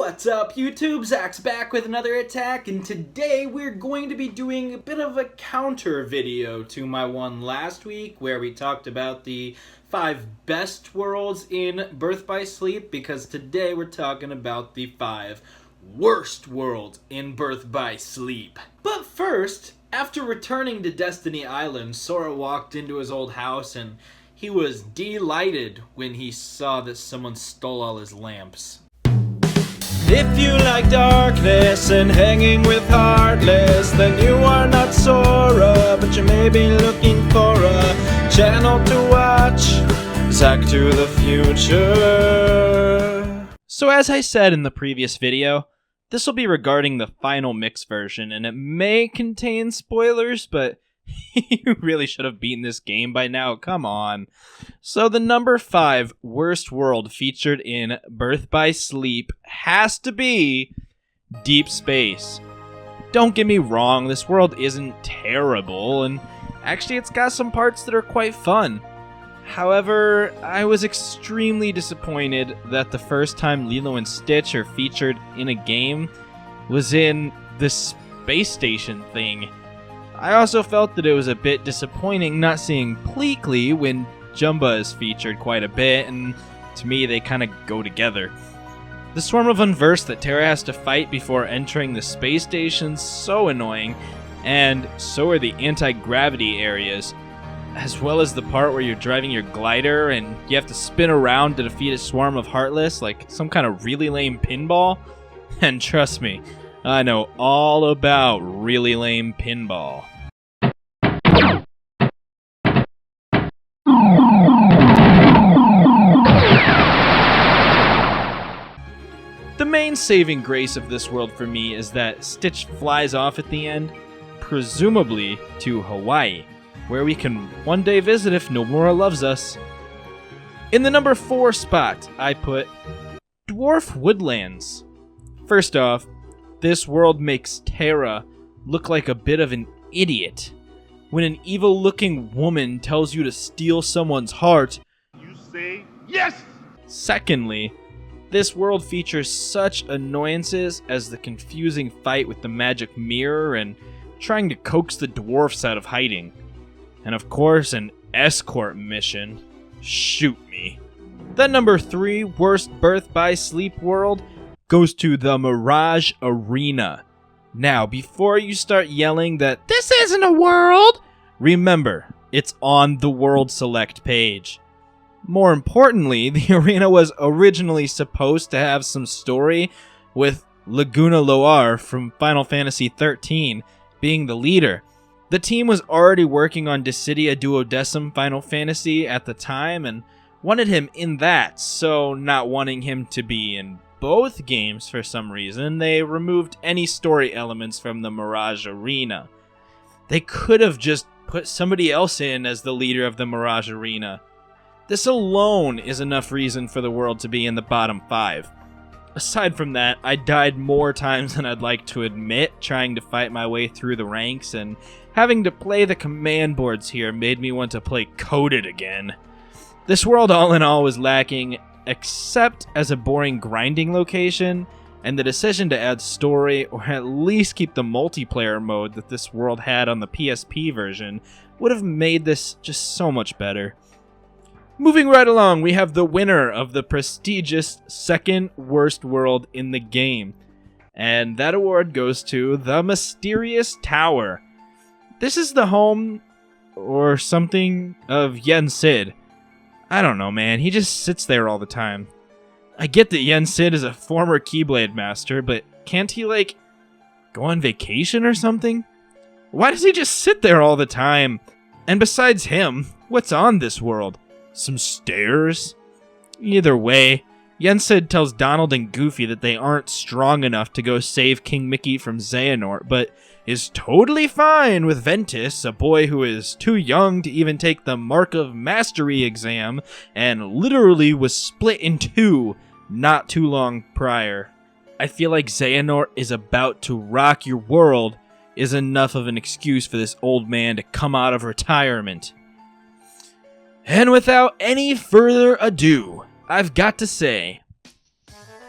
What's up, YouTube? Zach's back with another attack, and today we're going to be doing a bit of a counter video to my one last week where we talked about the 5 best worlds in Birth by Sleep, because today we're talking about the 5 worst worlds in Birth by Sleep. But first, after returning to Destiny Island, Sora walked into his old house and he was delighted when he saw that someone stole all his lamps. If you like darkness and hanging with Heartless, then you are not Sora, but you may be looking for a channel to watch. Zack to the future. So as I said in the previous video, this will be regarding the final mix version, and it may contain spoilers, but you really should have beaten this game by now, come on. So the number 5 worst world featured in Birth by Sleep has to be Deep Space. Don't get me wrong, this world isn't terrible, and actually it's got some parts that are quite fun. However, I was extremely disappointed that the first time Lilo and Stitch are featured in a game was in this space station thing. I also felt that it was a bit disappointing not seeing Pleakley when Jumba is featured quite a bit, and to me they kind of go together. The swarm of Unversed that Terra has to fight before entering the space station's so annoying, and so are the anti-gravity areas, as well as the part where you're driving your glider and you have to spin around to defeat a swarm of Heartless like some kind of really lame pinball. And trust me, I know all about really lame pinball. The main saving grace of this world for me is that Stitch flies off at the end, presumably to Hawaii, where we can one day visit if Nomura loves us. In the number 4 spot, I put Dwarf Woodlands. First off, this world makes Terra look like a bit of an idiot. When an evil-looking woman tells you to steal someone's heart, you say yes! Secondly, this world features such annoyances as the confusing fight with the magic mirror and trying to coax the dwarfs out of hiding. And of course, an escort mission. Shoot me. The number 3 worst Birth by Sleep world goes to the Mirage Arena. Now, before you start yelling that this isn't a world, remember, it's on the World Select page. More importantly, the arena was originally supposed to have some story, with Laguna Loire from Final Fantasy XIII being the leader. The team was already working on Dissidia Duodecim Final Fantasy at the time and wanted him in that, so not wanting him to be in both games for some reason, they removed any story elements from the Mirage Arena. They could have just put somebody else in as the leader of the Mirage Arena. This alone is enough reason for the world to be in the bottom 5. Aside from that, I died more times than I'd like to admit trying to fight my way through the ranks, and having to play the command boards here made me want to play Coded again. This world all in all was lacking, except as a boring grinding location, and the decision to add story, or at least keep the multiplayer mode that this world had on the PSP version, would have made this just so much better. Moving right along, we have the winner of the prestigious 2nd worst world in the game, and that award goes to the Mysterious Tower. This is the home, or something, of Yen Sid. I don't know, man, he just sits there all the time. I get that Yen Sid is a former Keyblade master, but can't he, like, go on vacation or something? Why does he just sit there all the time? And besides him, what's on this world? Some stairs? Either way, Yen Sid tells Donald and Goofy that they aren't strong enough to go save King Mickey from Xehanort, but is totally fine with Ventus, a boy who is too young to even take the Mark of Mastery exam, and literally was split in 2 not too long prior. I feel like Xehanort is about to rock your world is enough of an excuse for this old man to come out of retirement. And without any further ado, I've got to say,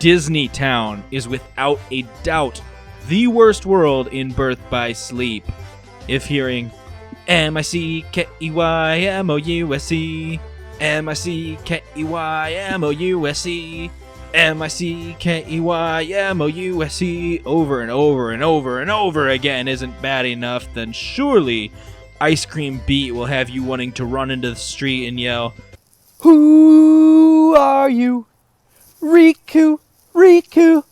Disney Town is without a doubt the worst world in Birth by Sleep. If hearing MICKEYMOUSE, MICKEYMOUSE, MICKEYMOUSE over and over and over and over again isn't bad enough, then surely Ice Cream Beat will have you wanting to run into the street and yell, "Who are you? Riku, Riku."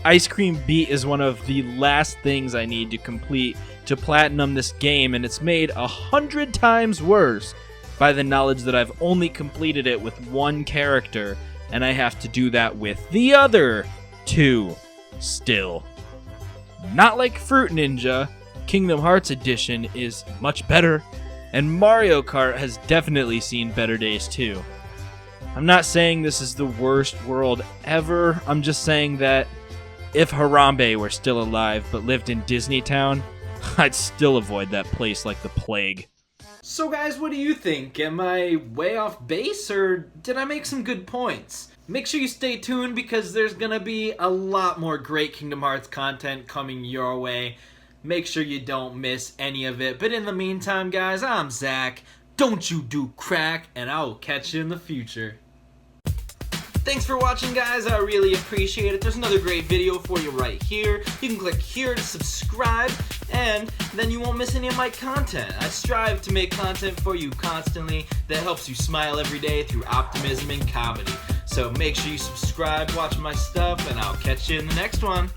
Ice Cream Beat is one of the last things I need to complete to platinum this game, and it's made 100 times worse by the knowledge that I've only completed it with one character, and I have to do that with the other two still. Not like Fruit Ninja, Kingdom Hearts Edition is much better, and Mario Kart has definitely seen better days too. I'm not saying this is the worst world ever, I'm just saying that if Harambe were still alive but lived in Disney Town, I'd still avoid that place like the plague. So guys, what do you think? Am I way off base, or did I make some good points? Make sure you stay tuned because there's gonna be a lot more great Kingdom Hearts content coming your way. Make sure you don't miss any of it. But in the meantime, guys, I'm Zach. Don't you do crack, and I will catch you in the future. Thanks for watching, guys. I really appreciate it. There's another great video for you right here. You can click here to subscribe, and then you won't miss any of my content. I strive to make content for you constantly that helps you smile every day through optimism and comedy. So make sure you subscribe, watch my stuff, and I'll catch you in the next one.